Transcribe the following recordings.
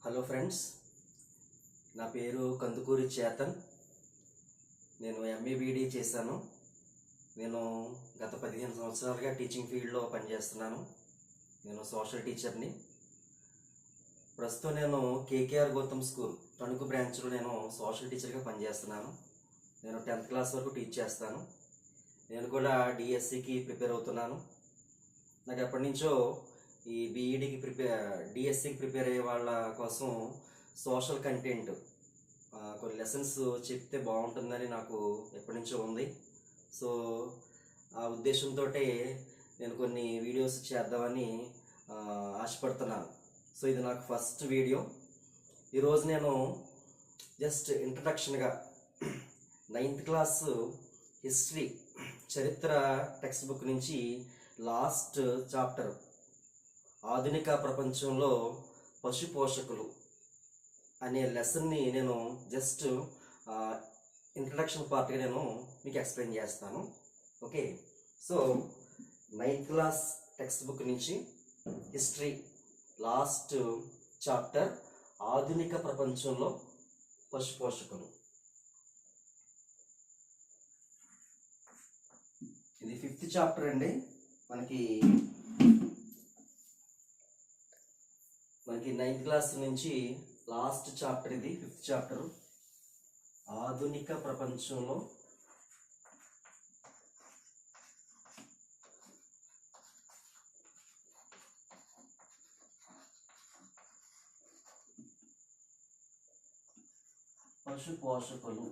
Hello friends, నా పేరు కందుకూరి చేతన్. నేను ఎంఏ చేశాను. నేను గత 15 సంవత్సరాలుగా టీచింగ్ ఫీల్డ్లో పనిచేస్తున్నాను. నేను సోషల్ టీచర్ని. ప్రస్తుతం నేను కేకేఆర్ గౌతమ్ స్కూల్ తణుకు బ్రాంచ్లో నేను సోషల్ టీచర్గా పనిచేస్తున్నాను. నేను 10th క్లాస్ వరకు టీచ్ చేస్తాను. నేను కూడా డిఎస్సికి ప్రిపేర్ అవుతున్నాను. నాకు ఎప్పటి నుంచో ఈ బీఈడికి డిఎస్సికి ప్రిపేర్ అయ్యే వాళ్ళ కోసం సోషల్ కంటెంట్ కొన్ని లెసన్స్ చెప్తే బాగుంటుందని నాకు ఎప్పటి నుంచో ఉంది. సో ఆ ఉద్దేశంతో నేను కొన్ని వీడియోస్ చేద్దామని ఆశపడుతున్నాను. సో ఇది నాకు ఫస్ట్ వీడియో. ఈరోజు నేను జస్ట్ ఇంట్రడక్షన్గా 9th క్లాస్ హిస్టరీ చరిత్ర టెక్స్ట్ బుక్ నుంచి లాస్ట్ చాప్టర్ ఆధునిక ప్రపంచంలో పశు పోషకులు అనే లెసన్ని నేను జస్ట్ ఇంట్రడక్షన్ పార్ట్గా నేను మీకు ఎక్స్ప్లెయిన్ చేస్తాను. Okay, so 9th class text book నుంచి హిస్టరీ లాస్ట్ చాప్టర్ ఆధునిక ప్రపంచంలో పశు పోషకులు. ఇది 5th చాప్టర్ అండి. మనకి 9th క్లాస్ నుంచి లాస్ట్ చాప్టర్ ఇది 5th చాప్టర్ ఆధునిక ప్రపంచంలో పశు పోషకులు.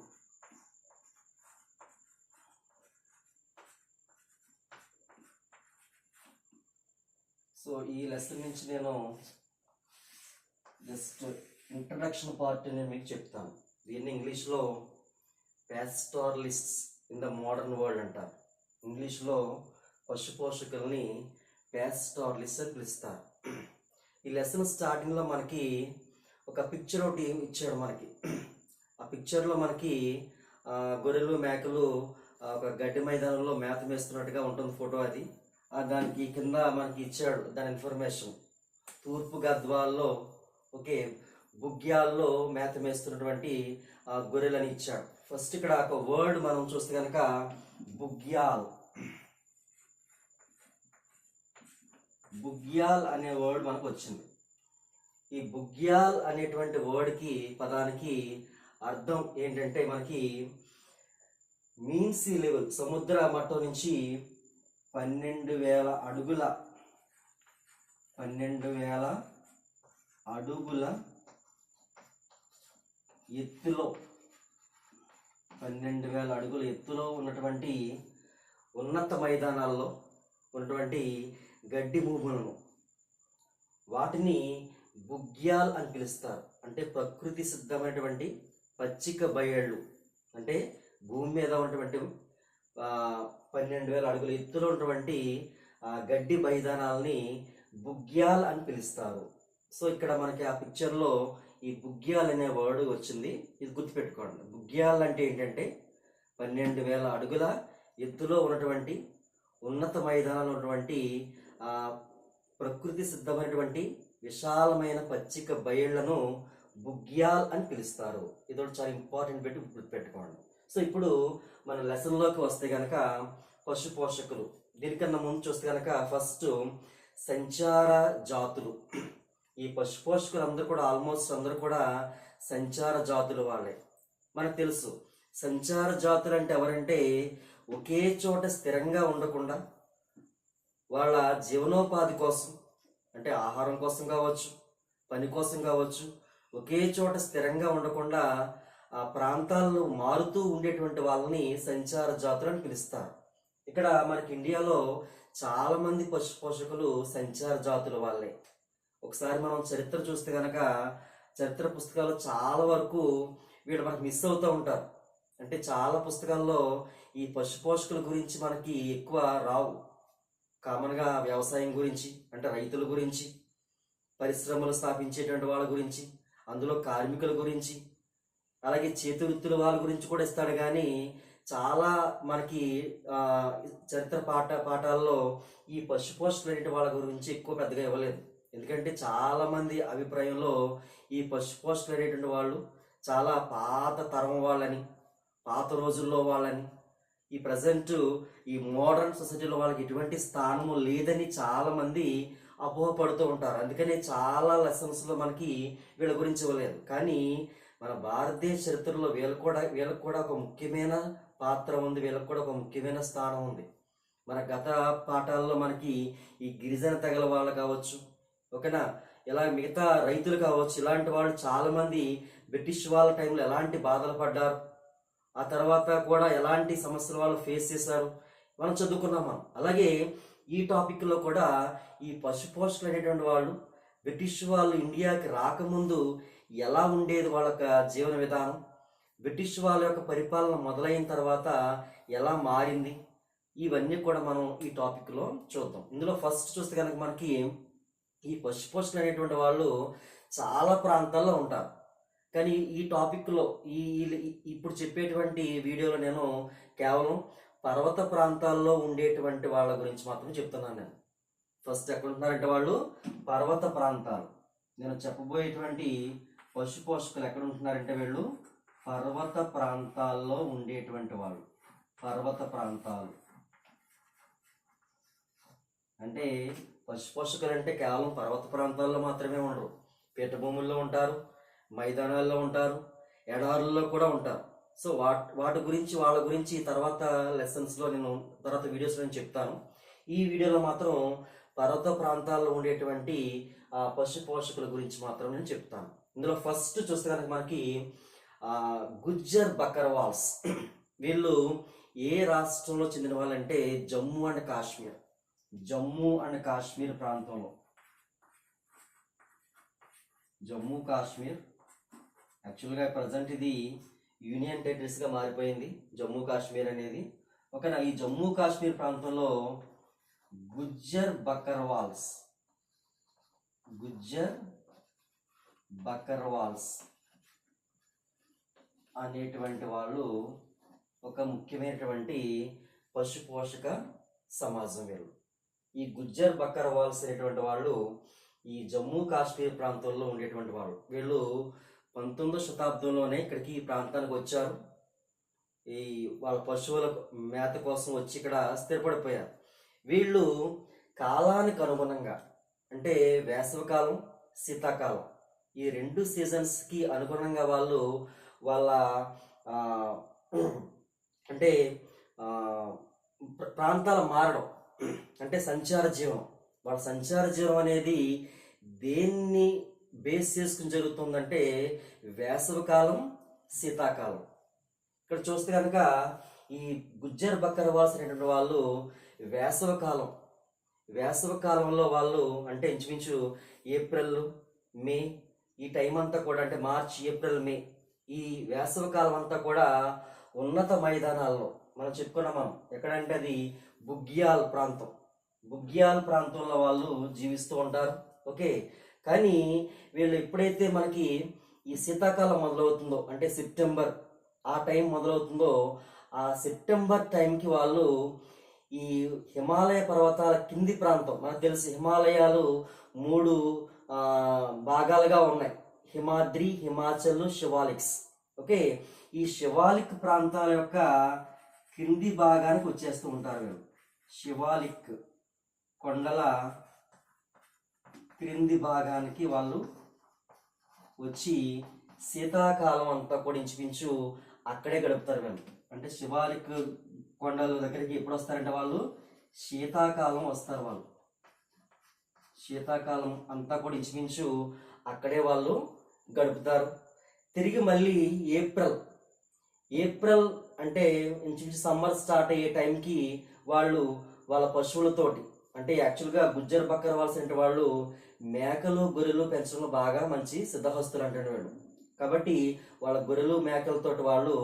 సో ఈ లెసన్ నుంచి నేను జస్ట్ ఇంట్రడక్షన్ పార్ట్ నేను మీకు చెప్తాను. దీన్ని ఇంగ్లీష్లో ప్యాస్టారలిస్ట్స్ ఇన్ ద మోడర్న్ వరల్డ్ అంటారు. ఇంగ్లీష్లో పశు పోషకుల్ని ప్యాస్టారలిస్ట్ అని పిలుస్తారు. ఈ లెసన్ స్టార్టింగ్లో మనకి ఒక పిక్చర్ ఒకటి ఇచ్చాడు మనకి. ఆ పిక్చర్లో మనకి గొర్రెలు మేకలు ఒక గడ్డి మైదానంలో మేత మేస్తున్నట్టుగా ఉంటుంది ఫోటో. అది దానికి కింద మనకి ఇచ్చాడు దాని ఇన్ఫర్మేషన్. తూర్పు గద్వాల్లో బుగ్యాల్లో మేత మేస్తున్నటువంటి గొర్రెలని ఇచ్చాడు. ఫస్ట్ ఇక్కడ ఒక వర్డ్ మనం చూస్తే కనుక బుగ్యాల్. బుగ్యాల్ అనే వర్డ్ మనకు వచ్చింది. ఈ బుగ్యాల్ అనేటువంటి వర్డ్కి పదానికి అర్థం ఏంటంటే మనకి మీన్ సీ లెవెల్ సముద్ర మట్టం నుంచి 12,000 అడుగుల 12,000 అడుగుల ఎత్తులో 12,000 అడుగుల ఎత్తులో ఉన్నటువంటి ఉన్నత మైదానాల్లో ఉన్నటువంటి గడ్డి భూములను వాటిని బుగ్యాల్ అని పిలుస్తారు. అంటే ప్రకృతి సిద్ధమైనటువంటి పచ్చిక బయళ్ళు, అంటే భూమి మీద ఉన్నటువంటి 12,000 అడుగుల ఎత్తులో ఉన్నటువంటి గడ్డి మైదానాలని బుగ్యాల్ అని పిలుస్తారు. సో ఇక్కడ మనకి ఆ పిక్చర్లో ఈ బుగ్యాల్ అనే వర్డ్ వచ్చింది. ఇది గుర్తుపెట్టుకోండి. బుగ్యాల్ అంటే ఏంటంటే 12,000 అడుగుల ఎత్తులో ఉన్నటువంటి ఉన్నత మైదానాలు ఉన్నటువంటి ప్రకృతి సిద్ధమైనటువంటి విశాలమైన పచ్చిక బయళ్లను బుగ్యాల్ అని పిలుస్తారు. ఇది ఒకటి చాలా ఇంపార్టెంట్ పెట్టి గుర్తుపెట్టుకోండి. సో ఇప్పుడు మన లెసన్లోకి వస్తే కనుక పశు పోషకులు. దీనికన్నా ముందు చూస్తే కనుక ఫస్ట్ సంచార జాతులు. ఈ పశు పోషకులు అందరూ కూడా ఆల్మోస్ట్ అందరూ కూడా సంచార జాతులు వాళ్ళే. మనకు తెలుసు సంచార జాతులు అంటే ఎవరంటే ఒకే చోట స్థిరంగా ఉండకుండా వాళ్ళ జీవనోపాధి కోసం, అంటే ఆహారం కోసం కావచ్చు, పని కోసం కావచ్చు, ఒకే చోట స్థిరంగా ఉండకుండా ఆ ప్రాంతాలను మారుతూ ఉండేటువంటి వాళ్ళని సంచార జాతులు అని పిలుస్తారు. ఇక్కడ మనకి ఇండియాలో చాలా మంది పశు పోషకులు సంచార జాతుల వాళ్ళే. ఒకసారి మనం చరిత్ర చూస్తే కనుక చరిత్ర పుస్తకాలు చాలా వరకు వీళ్ళు మనకు మిస్ అవుతూ ఉంటారు. అంటే చాలా పుస్తకాల్లో ఈ పశు పోషకుల గురించి మనకి ఎక్కువ రావు. కామన్గా వ్యవసాయం గురించి, అంటే రైతుల గురించి, పరిశ్రమలు స్థాపించేటువంటి వాళ్ళ గురించి, అందులో కార్మికుల గురించి, అలాగే చేతి వృత్తుల వాళ్ళ గురించి కూడా ఇస్తాడు. కానీ చాలా మనకి చరిత్ర పాఠాల్లో ఈ పశు పోషకులు వాళ్ళ గురించి ఎక్కువ పెద్దగా ఇవ్వలేదు. ఎందుకంటే చాలామంది అభిప్రాయంలో ఈ పశుపోషకులు అనేటువంటి వాళ్ళు చాలా పాత తరం వాళ్ళని, పాత రోజుల్లో వాళ్ళని, ఈ ప్రజెంట్ ఈ మోడర్న్ సొసైటీలో వాళ్ళకి ఎటువంటి స్థానము లేదని చాలామంది అపోహపడుతూ ఉంటారు. అందుకనే చాలా లెసన్స్లో మనకి వీళ్ళ గురించి ఇవ్వలేదు. కానీ మన భారతదేశ చరిత్రలో వీళ్ళకు కూడా ఒక ముఖ్యమైన పాత్ర ఉంది, వీళ్ళకు కూడా ఒక ముఖ్యమైన స్థానం ఉంది. మన గత పాఠాల్లో మనకి ఈ గిరిజన తెగల వాళ్ళు కావచ్చు, ఓకేనా, ఇలా మిగతా రైతులు కావచ్చు, ఇలాంటి వాళ్ళు చాలామంది బ్రిటిష్ వాళ్ళ టైంలో ఎలాంటి బాధలు పడ్డారు, ఆ తర్వాత కూడా ఎలాంటి సమస్యలు వాళ్ళు ఫేస్ చేశారు మనం చదువుకున్నాం. అలాగే ఈ టాపిక్లో కూడా ఈ పశుపోషకులు అనేటువంటి వాళ్ళు బ్రిటిష్ వాళ్ళు ఇండియాకి రాకముందు ఎలా ఉండేది వాళ్ళ యొక్క జీవన విధానం, బ్రిటిష్ వాళ్ళ యొక్క పరిపాలన మొదలైన తర్వాత ఎలా మారింది, ఇవన్నీ కూడా మనం ఈ టాపిక్లో చూద్దాం. ఇందులో ఫస్ట్ చూస్తే కనుక మనకి ఈ పశుపోషకులు అనేటువంటి వాళ్ళు చాలా ప్రాంతాల్లో ఉంటారు. కానీ ఈ టాపిక్లో ఇప్పుడు చెప్పేటువంటి వీడియోలో నేను కేవలం పర్వత ప్రాంతాల్లో ఉండేటువంటి వాళ్ళ గురించి మాత్రం చెప్తున్నాను. నేను ఫస్ట్ ఎక్కడ ఉంటున్నారంటే వాళ్ళు పర్వత ప్రాంతాలు. నేను చెప్పబోయేటువంటి పశుపోషకులు ఎక్కడ ఉంటున్నారంటే వీళ్ళు పర్వత ప్రాంతాల్లో ఉండేటువంటి వాళ్ళు. పర్వత ప్రాంతాలు అంటే పశుపోషకులు అంటే కేవలం పర్వత ప్రాంతాల్లో మాత్రమే ఉండరు, పీఠభూముల్లో ఉంటారు, మైదానాల్లో ఉంటారు, ఎడారుల్లో కూడా ఉంటారు. సో వాటి గురించి వాళ్ళ గురించి తర్వాత లెసన్స్లో నేను తర్వాత వీడియోస్లో నేను చెప్తాను. ఈ వీడియోలో మాత్రం పర్వత ప్రాంతాల్లో ఉండేటువంటి పశు పోషకుల గురించి మాత్రం నేను చెప్తాను. ఇందులో ఫస్ట్ చూస్తే కనుక మనకి గుజ్జర్ బకర్వాల్స్. వీళ్ళు ఏ రాష్ట్రంలో చెందిన వాళ్ళంటే జమ్మూ అండ్ కాశ్మీర్. జమ్మూ అండ్ కాశ్మీర్ ప్రాంతంలో, జమ్మూ కాశ్మీర్ యాక్చువల్గా ప్రజెంట్ ఇది యూనియన్ టెరిటరీస్గా మారిపోయింది జమ్మూ కాశ్మీర్ అనేది. ఓకేనా, ఈ జమ్మూ కాశ్మీర్ ప్రాంతంలో గుజ్జర్ బకర్వాల్స్, గుజ్జర్ బకర్వాల్స్ అనేటువంటి వాళ్ళు ఒక ముఖ్యమైనటువంటి పశుపోషక సమాజం. వీళ్ళు ఈ గుజ్జర్ బకర్వాల్స్ అనేటువంటి వాళ్ళు ఈ జమ్మూ కాశ్మీర్ ప్రాంతంలో ఉండేటువంటి వాళ్ళు. వీళ్ళు 19వ శతాబ్దంలోనే ఇక్కడికి ఈ ప్రాంతానికి వచ్చారు. ఈ వాళ్ళ పశువుల మేత కోసం వచ్చి ఇక్కడ స్థిరపడిపోయారు. వీళ్ళు కాలానికి అనుగుణంగా అంటే వేసవికాలం, శీతాకాలం ఈ 2 సీజన్స్కి అనుగుణంగా వాళ్ళు వాళ్ళ అంటే ప్రాంతాలు మారడం అంటే సంచార జీవనం. వాళ్ళ సంచార జీవనం అనేది దేన్ని బేస్ చేసుకుని జరుగుతుందంటే వేసవికాలం, శీతాకాలం. ఇక్కడ చూస్తే కనుక ఈ గుజ్జర్ బకర్వాల్స్ అనేటువంటి వాళ్ళు వేసవికాలంలో వాళ్ళు అంటే ఇంచుమించు ఏప్రిల్, మే ఈ టైం అంతా కూడా అంటే మార్చ్, ఏప్రిల్, మే ఈ వేసవికాలం అంతా కూడా ఉన్నత మైదానాల్లో మనం చెప్పుకున్నాం. ఎక్కడంటే అది బుగ్యాల్ ప్రాంతం. బుగ్యాల్ ప్రాంతంలో వాళ్ళు జీవిస్తూ ఉంటారు. ఓకే, కానీ వీళ్ళు ఎప్పుడైతే మనకి ఈ శీతాకాలం మొదలవుతుందో అంటే సెప్టెంబర్ ఆ టైం మొదలవుతుందో ఆ సెప్టెంబర్ టైంకి వాళ్ళు ఈ హిమాలయ పర్వతాల కింది ప్రాంతం, మనకు తెలిసి హిమాలయాలు 3 భాగాలుగా ఉన్నాయి, హిమాద్రి, హిమాచల్, శివాలిక్స్. ఓకే, ఈ శివాలిక్ ప్రాంతాల యొక్క కింది భాగానికి వచ్చేస్తూ ఉంటారు వీళ్ళు. శివాలిక్ కొండల క్రింది భాగానికి వాళ్ళు వచ్చి శీతాకాలం అంతా కూడా ఇంచుమించు అక్కడే గడుపుతారు వీళ్ళు. అంటే శివాలిక్ కొండల దగ్గరికి ఎప్పుడు వస్తారంటే వాళ్ళు శీతాకాలం వస్తారు. వాళ్ళు శీతాకాలం అంతా కూడా ఇంచుమించు అక్కడే వాళ్ళు గడుపుతారు. తిరిగి మళ్ళీ ఏప్రిల్ అంటే ఇంచుమించు సమ్మర్ స్టార్ట్ అయ్యే టైంకి వాళ్ళు వాళ్ళ పశువులతోటి అంటే యాక్చువల్గా గుజ్జర్ బకర్వాల్స్ అంటే వాళ్ళు మేకలు, గొర్రెలు పెంచడంలో బాగా మంచి సిద్ధహస్తులు అంటాడు వాడు. కాబట్టి వాళ్ళ గొర్రెలు, మేకలతోటి వాళ్ళు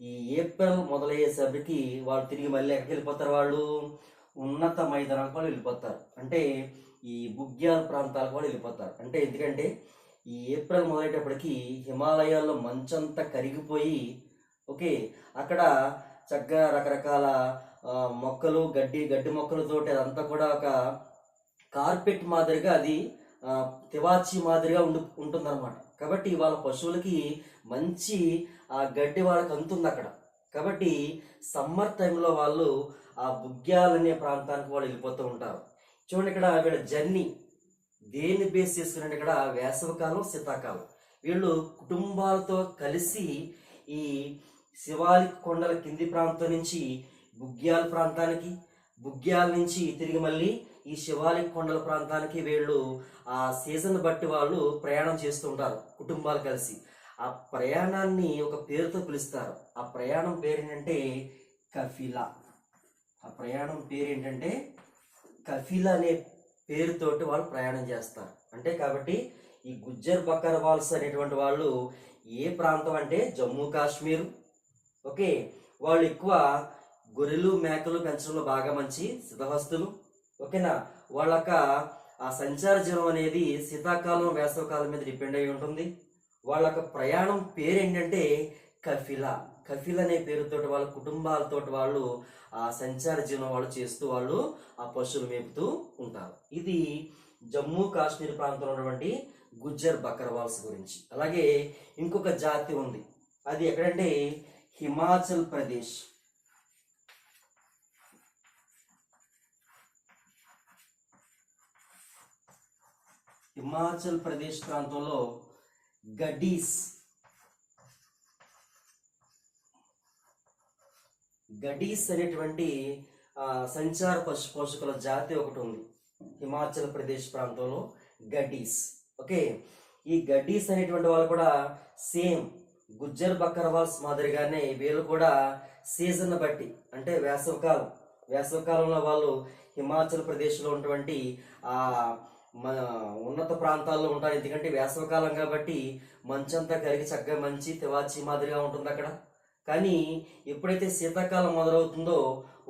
ఈ ఏప్రిల్ మొదలయ్యేసరికి వాళ్ళు తిరిగి మళ్ళీ ఎక్కడికి వెళ్ళిపోతారు, వాళ్ళు ఉన్నత మైదానాలకు వాళ్ళు వెళ్ళిపోతారు. అంటే ఈ బుగ్యాల్ ప్రాంతాలకు వాళ్ళు వెళ్ళిపోతారు. అంటే ఎందుకంటే ఈ ఏప్రిల్ మొదలయ్యేటప్పటికి హిమాలయాల్లో మంచంతా కరిగిపోయి ఓకే అక్కడ చక్కగా రకరకాల మొక్కలు, గడ్డి మొక్కలతోటి అదంతా కూడా ఒక కార్పెట్ మాదిరిగా అది తివాచి మాదిరిగా ఉంటుందన్నమాట. కాబట్టి వాళ్ళ పశువులకి మంచి గడ్డి వాళ్ళకి అందుతుంది అక్కడ. కాబట్టి సమ్మర్ టైంలో వాళ్ళు ఆ బుగ్గ్యాల్ అనే ప్రాంతానికి వాళ్ళు వెళ్ళిపోతూ ఉంటారు. చూడండి ఇక్కడ వీళ్ళ జర్నీ దేన్ని బేస్ చేసుకుని, ఇక్కడ వేసవికాలం శీతాకాలం వీళ్ళు కుటుంబాలతో కలిసి ఈ శివాలిక్ కొండల కింది ప్రాంతం నుంచి బుగ్గ్యాల్ ప్రాంతానికి, బుగ్గ్యాల నుంచి తిరిగి మళ్ళీ ఈ శివాలిక్ కొండల ప్రాంతానికి వీళ్ళు ఆ సీజన్ బట్టి వాళ్ళు ప్రయాణం చేస్తూ ఉంటారు కుటుంబాలు కలిసి. ఆ ప్రయాణాన్ని ఒక పేరుతో పిలుస్తారు. ఆ ప్రయాణం పేరు ఏంటంటే కఫిలా. ఆ ప్రయాణం పేరు ఏంటంటే కఫిలా అనే పేరుతోటి వాళ్ళు ప్రయాణం చేస్తారు. అంటే కాబట్టి ఈ గుజ్జర్ బకర్వాల్స్ అనేటువంటి వాళ్ళు ఏ ప్రాంతం అంటే జమ్మూ కాశ్మీర్. ఓకే, వాళ్ళు ఎక్కువ గొర్రెలు మేకలు పెంచడంలో బాగా మంచి సిద్ధహస్తులు. ఓకేనా, వాళ్ళక ఆ సంచార జీవనం అనేది శీతాకాలం వేసవకాలం మీద డిపెండ్ అయి ఉంటుంది. వాళ్ళక ప్రయాణం పేరు ఏంటంటే కఫిలా. కఫిల్ అనే పేరుతోటి వాళ్ళ కుటుంబాలతోటి వాళ్ళు ఆ సంచార జీవనం వాళ్ళు చేస్తూ వాళ్ళు ఆ పశువులు మేపుతూ ఉంటారు. ఇది జమ్మూ కాశ్మీర్ ప్రాంతంలో ఉన్నటువంటి గుజ్జర్ బకర్వాల్స్ గురించి. అలాగే ఇంకొక జాతి ఉంది, అది ఎక్కడంటే హిమాచల్ ప్రదేశ్. హిమాచల్ ప్రదేశ్ ప్రాంతంలో గడ్డీస్ అనేటువంటి సంచార పశు పోషకుల జాతి ఒకటి ఉంది హిమాచల్ ప్రదేశ్ ప్రాంతంలో, గడ్డీస్. ఓకే, ఈ గడ్డీస్ అనేటువంటి వాళ్ళు కూడా సేమ్ గుజ్జర్ బకర్వాల్స్ మాదిరిగానే వీళ్ళు కూడా సీజన్ బట్టి, అంటే వేసవికాలంలో వాళ్ళు హిమాచల్ ప్రదేశ్లో ఉన్నటువంటి ఉన్నత ప్రాంతాల్లో ఉంటారు. ఎందుకంటే వేసవికాలం కాబట్టి మంచంతా కరిగి చక్కగా మంచి తివాచి మాదిరిగా ఉంటుంది అక్కడ. కానీ ఎప్పుడైతే శీతాకాలం మొదలవుతుందో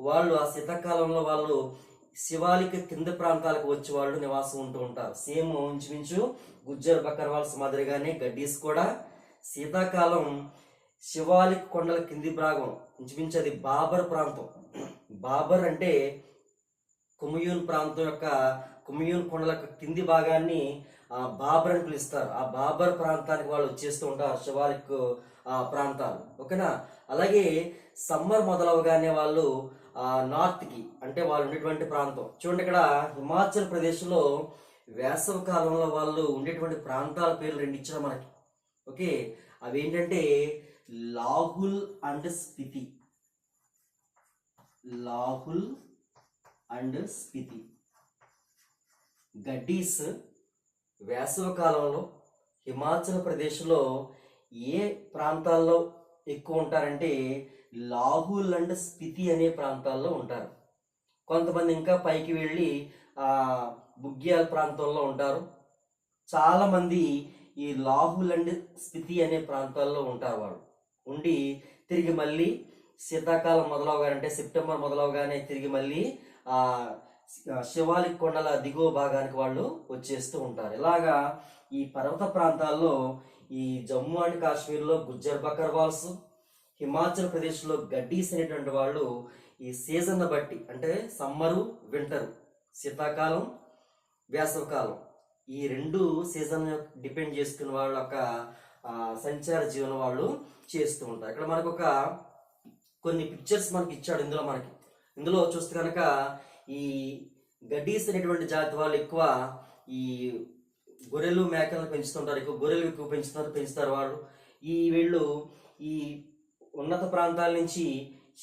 వాళ్ళు ఆ శీతాకాలంలో వాళ్ళు శివాలిక కింద ప్రాంతాలకు వచ్చి వాళ్ళు నివాసం ఉంటూ ఉంటారు. సేమ్ ఇంచుమించు గుజ్జర్ బకర్వాల్స్ మాదిరిగానే గడ్డీస్ కూడా శీతాకాలం శివాలిక్ కొండల కింది భాగం, ఇంచుమించు అది బాబర్ ప్రాంతం. బాబర్ అంటే కుమయూన్ ప్రాంతం యొక్క కుమయూన్ కొండల కింది భాగాన్ని బాబర్ అని పిలుస్తారు. ఆ బాబర్ ప్రాంతానికి వాళ్ళు వచ్చేస్తూ ఉంటారు, శివాలిక్ ప్రాంతాలు. ఓకేనా, అలాగే సమ్మర్ మొదలవగానే వాళ్ళు నార్త్కి, అంటే వాళ్ళు ఉండేటువంటి ప్రాంతం చూడండి, ఇక్కడ హిమాచల్ ప్రదేశ్లో వేసవి కాలంలో వాళ్ళు ఉండేటువంటి ప్రాంతాల పేర్లు రెండు ఇచ్చారు మనకి. ఓకే, అవి ఏంటంటే లాహుల్ అండ్ స్పితి. లాహుల్ అండ్ స్పితి. గడ్డీస్ వేసవి కాలంలో హిమాచల్ ప్రదేశ్లో ఏ ప్రాంతాల్లో ఎక్కువ ఉంటారంటే లాహుల్ అండ్ స్పితి అనే ప్రాంతాల్లో ఉంటారు. కొంతమంది ఇంకా పైకి వెళ్ళి బుగ్గ్యాల్ ప్రాంతంలో ఉంటారు. చాలామంది ఈ లాహుల్ అండ్ స్పితి అనే ప్రాంతాల్లో ఉంటారు. వాళ్ళు ఉండి తిరిగి మళ్ళీ శీతాకాలం మొదలవగానే, సెప్టెంబర్ మొదలవగానే తిరిగి మళ్ళీ శివాలిక్ కొండల దిగువ భాగానికి వాళ్ళు వచ్చేస్తూ ఉంటారు. ఇలాగా ఈ పర్వత ప్రాంతాల్లో ఈ జమ్మూ అండ్ కాశ్మీర్లో గుజ్జర్ బకర్వాల్స్, హిమాచల్ ప్రదేశ్లో గడ్డీస్ అనేటువంటి వాళ్ళు ఈ సీజన్ బట్టి, అంటే సమ్మరు వింటరు, శీతాకాలం వేసవికాలం, ఈ రెండు సీజన్ డిపెండ్ చేసుకున్న వాళ్ళ యొక్క సంచార జీవనం వాళ్ళు చేస్తూ ఉంటారు. ఇక్కడ మనకు కొన్ని పిక్చర్స్ మనకి ఇచ్చాడు. ఇందులో చూస్తే కనుక ఈ గడ్డీస్ అనేటువంటి జాతి వాళ్ళు ఎక్కువ ఈ గొర్రెలు మేకలను పెంచుతుంటారు. ఎక్కువ గొర్రెలు ఎక్కువ పెంచుతారు వాళ్ళు. వీళ్ళు ఈ ఉన్నత ప్రాంతాల నుంచి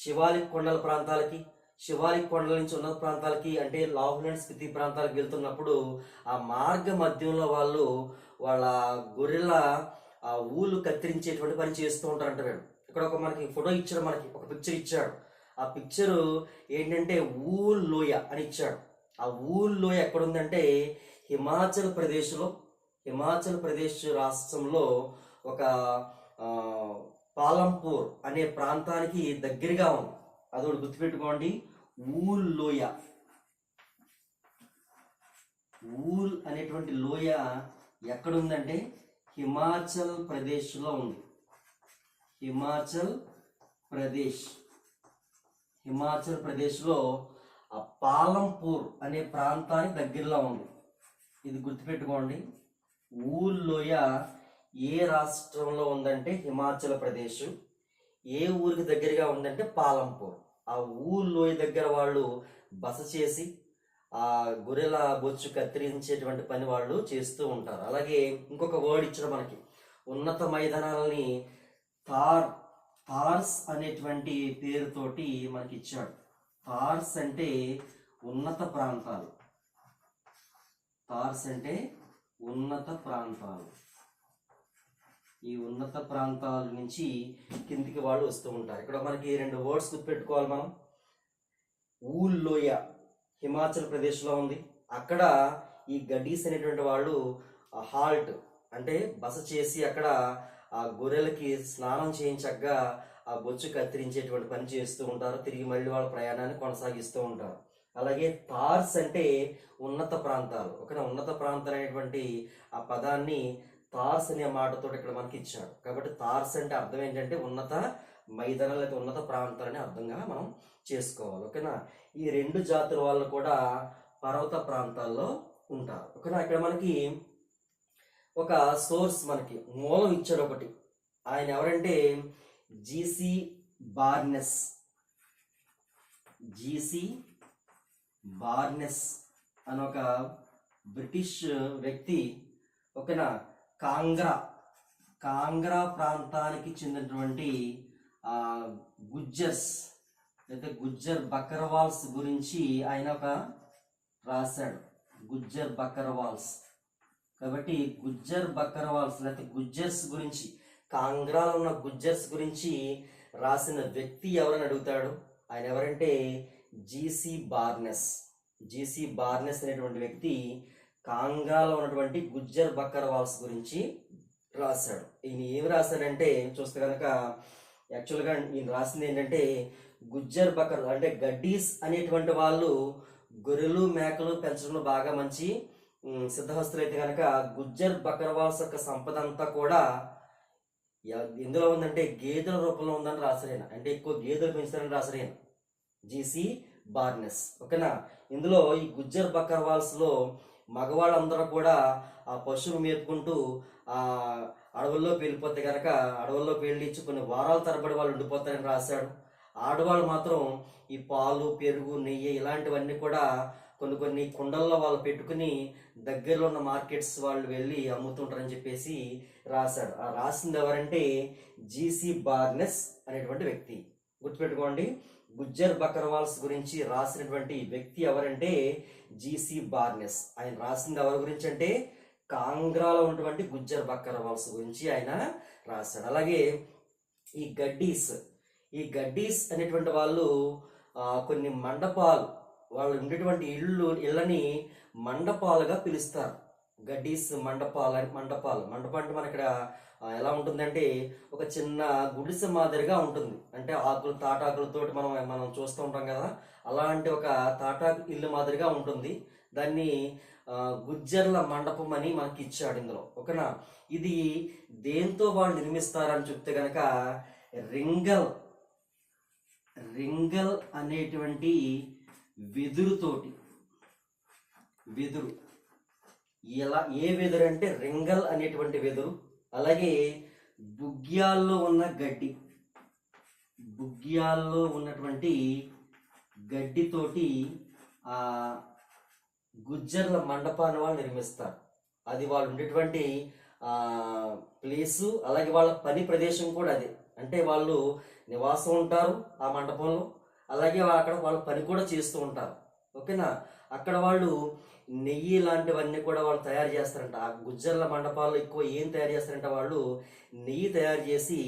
శివాలిక్ కొండల ప్రాంతాలకి, శివాలిక్ కొండల నుంచి ఉన్నత ప్రాంతాలకి, అంటే లాహుల్ అండ్ స్పితి ప్రాంతాలకు వెళ్తున్నప్పుడు ఆ మార్గ మధ్యంలో వాళ్ళు వాళ్ళ గొర్రెల ఊళ్ళు కత్తిరించేటువంటి పని చేస్తూ ఉంటారంట. వీళ్ళు ఇక్కడ మనకి ఫోటో ఇచ్చాడు, మనకి ఒక పిక్చర్ ఇచ్చాడు. ఆ పిక్చరు ఏంటంటే ఊల్ లోయ అని ఇచ్చాడు. ఆ ఊల్ లోయ ఎక్కడుందంటే హిమాచల్ ప్రదేశ్ రాష్ట్రంలో ఒక పాలంపూర్ అనే ప్రాంతానికి దగ్గరగా ఉంది. అదొకటి గుర్తుపెట్టుకోండి, ఊల్ లోయ. ఊల్ అనేటువంటి లోయ ఎక్కడుందంటే హిమాచల్ ప్రదేశ్లో ఉంది. హిమాచల్ ప్రదేశ్లో ఆ పాలంపూర్ అనే ప్రాంతానికి దగ్గరలో ఉంది. ఇది గుర్తుపెట్టుకోండి. ఊల్ లోయ ఏ రాష్ట్రంలో ఉందంటే హిమాచల్ ప్రదేశ్. ఏ ఊరికి దగ్గరగా ఉందంటే పాలంపూర్. ఆ ఊల్ లోయ దగ్గర వాళ్ళు బస చేసి ఆ గొర్రెల బొచ్చు కత్తిరించేటువంటి పని వాళ్ళు చేస్తూ ఉంటారు. అలాగే ఇంకొక వర్డ్ ఇచ్చిన మనకి ఉన్నత మైదానాలని థార్స్ అనేటువంటి పేరుతోటి మనకి ఇచ్చాడు. థార్స్ అంటే ఉన్నత ప్రాంతాలు. థార్స్ అంటే ఉన్నత ప్రాంతాలు. ఈ ఉన్నత ప్రాంతాల నుంచి కిందికి వాళ్ళు వస్తూ ఉంటారు. ఇక్కడ మనకి రెండు వర్డ్స్ గుర్తుపెట్టుకోవాలి మనం. ఊల్ లోయ హిమాచల్ ప్రదేశ్లో ఉంది. అక్కడ ఈ గడ్డీస్ అనేటువంటి వాళ్ళు హాల్ట్ అంటే బస చేసి అక్కడ ఆ గొర్రెలకి స్నానం చేయించగా ఆ బొచ్చు కత్తిరించేటువంటి పని చేస్తూ ఉంటారు. తిరిగి మళ్ళీ వాళ్ళ ప్రయాణాన్ని కొనసాగిస్తూ ఉంటారు. అలాగే థార్స్ అంటే ఉన్నత ప్రాంతాలు. ఒక ఉన్నత ప్రాంతాలు అనేటువంటి ఆ పదాన్ని థార్స్ అనే మాటతో ఇక్కడ మనకి ఇచ్చాడు. కాబట్టి థార్స్ అంటే అర్థం ఏంటంటే ఉన్నత మైదానాలు అయితే ఉన్నత ప్రాంతాలని అర్థంగా మనం చేసుకోవాలి. ఓకేనా. ఈ రెండు జాతుల వాళ్ళు కూడా పర్వత ప్రాంతాల్లో ఉంటారు. ఓకేనా. ఇక్కడ మనకి ఒక సోర్స్ మనకి మూలం ఇచ్చాడు ఒకటి. ఆయన ఎవరంటే జీసీ బార్నెస్. జీసీ బార్నెస్ అని ఒక బ్రిటిష్ వ్యక్తి ఓకేనా కాంగ్రా ప్రాంతానికి చెందినటువంటి గుజ్జర్స్ లేదా గుజ్జర్ బకర్వాల్స్ గురించి ఆయన ఒక రాశాడు. గుజ్జర్ బకర్వాల్స్. కాబట్టి గుజ్జర్ బకర్వాల్స్ లేకపోతే గుజ్జర్స్ గురించి, కాంగ్రాలో ఉన్న గుజ్జర్స్ గురించి రాసిన వ్యక్తి ఎవరని అడుగుతాడు. ఆయన ఎవరంటే జీసీ బార్నెస్. జీసీ బార్నెస్ అనేటువంటి వ్యక్తి కాంగ్రాలో ఉన్నటువంటి గుజ్జర్ బకర్వాల్స్ గురించి రాశాడు. ఈయన ఏమి రాశాడంటే చూస్తే కనుక యాక్చువల్గా ఈయన రాసింది ఏంటంటే గుజ్జర్ బకర్ అంటే గడ్డీస్ అనేటువంటి వాళ్ళు గొర్రెలు మేకలు పెంచడంలో బాగా మంచి సిద్ధహస్తులు అయితే కనుక గుజ్జర్ బకర్వాల్స్ యొక్క సంపద అంతా కూడా ఎందులో ఉందంటే గేదెల రూపంలో ఉందని రాసరైన. అంటే ఎక్కువ గేదెలు పెంచుతారని రాసరైన జీసీ బార్నెస్. ఓకేనా. ఇందులో ఈ గుజ్జర్ బకర్వాల్స్ లో మగవాళ్ళందరూ కూడా ఆ పశువులు మేపుకుంటూ ఆ అడవుల్లోకి వెళ్ళిపోతే కనుక అడవుల్లోకి వెళ్ళి కొన్ని వారాల తరబడి వాళ్ళు ఉండిపోతారని రాశాడు. ఆడవాళ్ళు మాత్రం ఈ పాలు పెరుగు నెయ్యి ఇలాంటివన్నీ కూడా కొన్ని కుండల్లో వాళ్ళు పెట్టుకుని దగ్గరలో ఉన్న మార్కెట్స్ వాళ్ళు వెళ్ళి అమ్ముతుంటారని చెప్పేసి రాశాడు. ఆ రాసింది ఎవరంటే జీసీ బార్నెస్ అనేటువంటి వ్యక్తి. గుర్తుపెట్టుకోండి. గుజ్జర్ బకర్వాల్స్ గురించి రాసినటువంటి వ్యక్తి ఎవరంటే జీసీ బార్నెస్. ఆయన రాసింది ఎవరి గురించి అంటే కాంగ్రాలో ఉన్నటువంటి గుజ్జర్ బకర్వాల్స్ గురించి ఆయన రాశాడు. అలాగే ఈ గడ్డీస్ అనేటువంటి వాళ్ళు కొన్ని మండపాలు, వాళ్ళు ఉండేటువంటి ఇళ్ళని మండపాలుగా పిలుస్తారు. గడ్డీస్ మండపాలు అంటే మన ఇక్కడ ఎలా ఉంటుందంటే ఒక చిన్న గుడిసె మాదిరిగా ఉంటుంది. అంటే తాటాకులతోటి మనం చూస్తూ ఉంటాం కదా, అలాంటి ఒక తాటాకు ఇల్లు మాదిరిగా ఉంటుంది. దాన్ని గుజ్జర్ల మండపం అని మనకి ఇచ్చాడు ఇందులో. ఓకేనా. ఇది దేంతో వాళ్ళు నిర్మిస్తారని చెప్తే కనుక రింగల్ అనేటువంటి వెదురుతోటి. ఏ వెదురు అంటే రింగల్ అనేటువంటి వెదురు. అలాగే బుగ్యాల్లో ఉన్నటువంటి గడ్డితోటి ఆ గుజ్జర్ల మండపాన్ని వాళ్ళు నిర్మిస్తారు. అది వాళ్ళు ఉండేటువంటి ప్లేసు, అలాగే వాళ్ళ పని ప్రదేశం కూడా అదే. అంటే వాళ్ళు నివాసం ఉంటారు ఆ మండపంలో, అలాగే అక్కడ వాళ్ళు పని కూడా చేస్తూ ఉంటారు. ఓకేనా. అక్కడ వాళ్ళు నెయ్యి లాంటివన్నీ కూడా వాళ్ళు తయారు చేస్తారంట. ఆ గుజ్జర్ల మండపాల్లో ఎక్కువ ఏం తయారు చేస్తారంటే వాళ్ళు నెయ్యి తయారు చేసి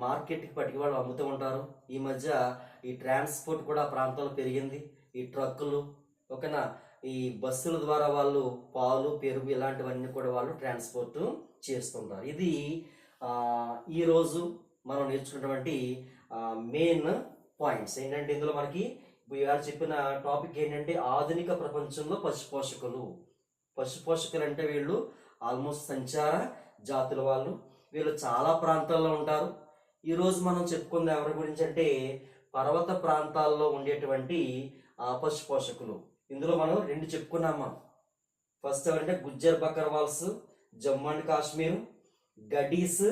మార్కెట్కి పట్టుకు వాళ్ళు అమ్ముతూ ఉంటారు. ఈ మధ్య ఈ ట్రాన్స్పోర్ట్ కూడా ప్రాంతంలో పెరిగింది. ఈ ట్రక్కులు ఓకేనా, ఈ బస్సుల ద్వారా వాళ్ళు పాలు పెరుగు ఇలాంటివన్నీ కూడా వాళ్ళు ట్రాన్స్పోర్ట్ చేస్తుంటారు. ఇది ఈరోజు మనం నేర్చుకున్నటువంటి మెయిన్ పాయింట్స్ ఏంటంటే ఇందులో మనకి ఇవాళ చెప్పిన టాపిక్ ఏంటంటే ఆధునిక ప్రపంచంలో పశుపోషకులు అంటే వీళ్ళు ఆల్మోస్ట్ సంచార జాతుల వాళ్ళు. వీళ్ళు చాలా ప్రాంతాల్లో ఉంటారు. ఈరోజు మనం చెప్పుకుంది ఎవరి గురించి అంటే పర్వత ప్రాంతాల్లో ఉండేటువంటి పశుపోషకులు. ఇందులో మనం 2 చెప్పుకున్నాం. మనం ఫస్ట్ ఎవరంటే గుజ్జర్ బకర్వాల్స్ జమ్మూ అండ్ కాశ్మీర్, గడీస్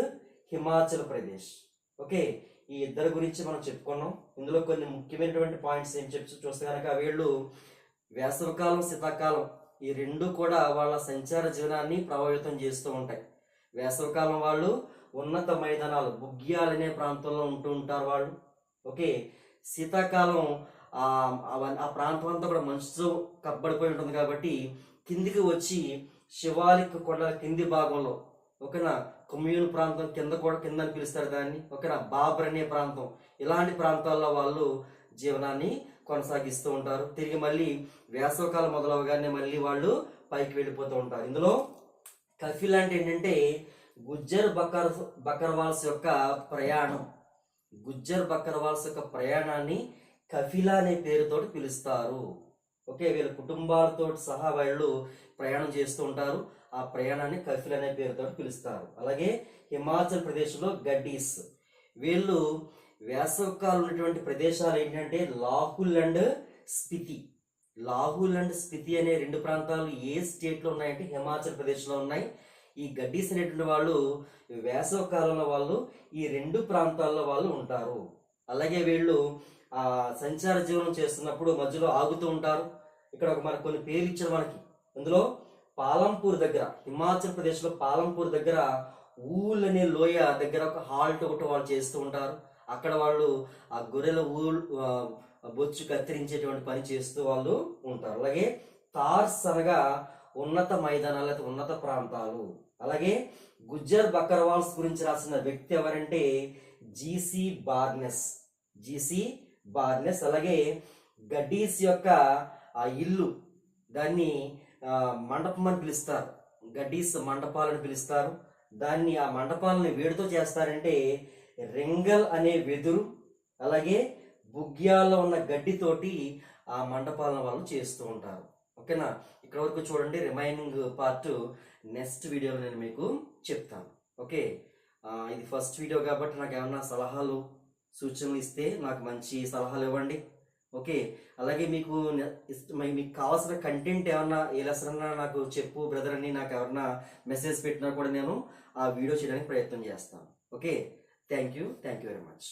హిమాచల్ ప్రదేశ్. ఓకే, ఈ ఇద్దరు గురించి మనం చెప్పుకున్నాం. ఇందులో కొన్ని ముఖ్యమైనటువంటి పాయింట్స్ ఏం చూస్తే కనుక వీళ్ళు వేసవికాలం శీతాకాలం ఈ రెండు కూడా వాళ్ళ సంచార జీవనాన్ని ప్రభావితం చేస్తూ ఉంటాయి. వేసవికాలం వాళ్ళు ఉన్నత మైదానాలు బుగ్యాల్ అనే ప్రాంతంలో ఉంటూ ఉంటారు వాళ్ళు. ఓకే, శీతాకాలం ఆ ప్రాంతం అంతా కూడా మంచుతో కప్పబడిపోయి ఉంటుంది కాబట్టి కిందికి వచ్చి శివాలిక్ కొండల కింది భాగంలో ఓకేనా కొమ్యూన్ ప్రాంతం కింద కూడా కింద అని పిలుస్తారు దాన్ని. ఓకేనా, బాబర్ అనే ప్రాంతం, ఇలాంటి ప్రాంతాల్లో వాళ్ళు జీవనాన్ని కొనసాగిస్తూ ఉంటారు. తిరిగి మళ్ళీ వేసవకాలం మొదలవగానే మళ్ళీ వాళ్ళు పైకి వెళ్ళిపోతూ ఉంటారు. ఇందులో కఫిల్ అంటే ఏంటంటే గుజ్జర్ బకర్వాల్స్ యొక్క ప్రయాణం. గుజ్జర్ బకర్వాల్స్ యొక్క ప్రయాణాన్ని కఫిలా అనే పేరుతోటి పిలుస్తారు. ఓకే, వీళ్ళ కుటుంబాలతో సహా వాళ్ళు ప్రయాణం చేస్తూ ఉంటారు. ఆ ప్రయాణాన్ని కఫిల్ అనే పేరుతో పిలుస్తారు. అలాగే హిమాచల్ ప్రదేశ్లో గడ్డీస్, వీళ్ళు వేసవికాలం ఉన్నటువంటి ప్రదేశాలు ఏంటంటే లాహుల్ అండ్ స్పితి. లాహుల్ అండ్ స్పితి అనే రెండు ప్రాంతాలు ఏ స్టేట్లో ఉన్నాయంటే హిమాచల్ ప్రదేశ్లో ఉన్నాయి. ఈ గడ్డీస్ అనేటువంటి వాళ్ళు వేసవ కాలంలో వాళ్ళు ఈ రెండు ప్రాంతాల్లో వాళ్ళు ఉంటారు. అలాగే వీళ్ళు సంచార జీవనం చేస్తున్నప్పుడు మధ్యలో ఆగుతూ ఉంటారు. ఇక్కడ మనకు కొన్ని పేర్లు ఇచ్చారు మనకి. అందులో పాలంపూర్ దగ్గర, హిమాచల్ ప్రదేశ్లో పాలంపూర్ దగ్గర ఊల్ అనే లోయ దగ్గర ఒక హాల్ట్ ఒకటి వాళ్ళు చేస్తూ ఉంటారు. అక్కడ వాళ్ళు ఆ గొర్రెల బొచ్చు కత్తిరించేటువంటి పని చేస్తూ వాళ్ళు ఉంటారు. అలాగే తార్స్ అనగా ఉన్నత మైదానాలు లేదా ఉన్నత ప్రాంతాలు. అలాగే గుజ్జర్ బకర్వాల్స్ గురించి రాసిన వ్యక్తి ఎవరంటే జీసీ బార్నెస్. అలాగే గడ్డీస్ యొక్క ఆ ఇల్లు దాన్ని మండపం అని పిలుస్తారు. గడ్డీస్ మండపాలని పిలుస్తారు. దాన్ని ఆ మండపాలని వేడితో చేస్తారంటే రెంగల్ అనే వెదురు అలాగే బుగ్యాల్లో ఉన్న గడ్డితోటి ఆ మండపాలను వాళ్ళు చేస్తూ ఉంటారు. ఓకేనా, ఇక్కడ వరకు చూడండి. రిమైనింగ్ పార్ట్ నెక్స్ట్ వీడియోలో నేను మీకు చెప్తాను. ఓకే, ఇది ఫస్ట్ వీడియో కాబట్టి నాకు ఏమన్నా సలహాలు సూచనలు ఇస్తే నాకు మంచి సలహాలు ఇవ్వండి. ఓకే, అలాగే మీకు కావాల్సిన కంటెంట్ ఏమన్నా ఏ లెసన్ అన్నా నాకు చెప్పు బ్రదర్ అని నాకు ఎవరన్నా మెసేజ్ పెట్టినా కూడా నేను ఆ వీడియో చేయడానికి ప్రయత్నం చేస్తాను. Okay, thank you very much.